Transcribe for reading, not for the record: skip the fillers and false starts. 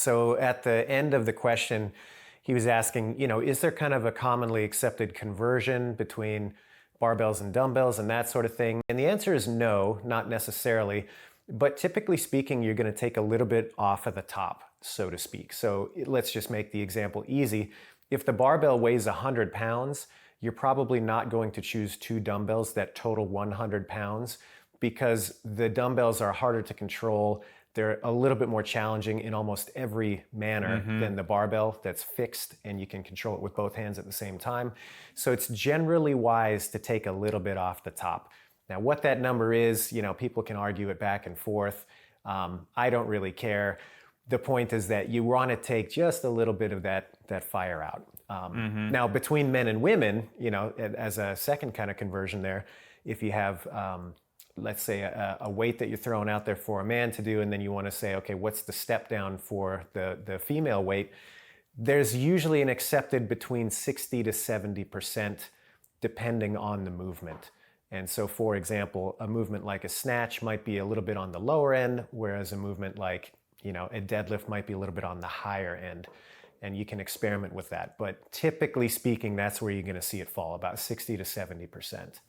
So at the end of the question, he was asking, is there kind of a commonly accepted conversion between barbells and dumbbells and that sort of thing? And the answer is no, not necessarily. But typically speaking, you're going to take a little bit off of the top, so to speak. So let's just make the example easy. If the barbell weighs 100 pounds, you're probably not going to choose two dumbbells that total 100 pounds because the dumbbells are harder to control. They're a little bit more challenging in almost every manner than the barbell that's fixed and you can control it with both hands at the same time. So it's generally wise to take a little bit off the top. Now, what that number is, people can argue it back and forth. I don't really care. The point is that you want to take just a little bit of that fire out. Now, between men and women, as a second kind of conversion there, if you have, let's say, a weight that you're throwing out there for a man to do, and then you want to say, okay, what's the step down for the female weight? There's usually an accepted between 60 to 70% depending on the movement. And so, for example, a movement like a snatch might be a little bit on the lower end, whereas a movement like, a deadlift might be a little bit on the higher end. And you can experiment with that. But typically speaking, that's where you're going to see it fall, about 60 to 70%.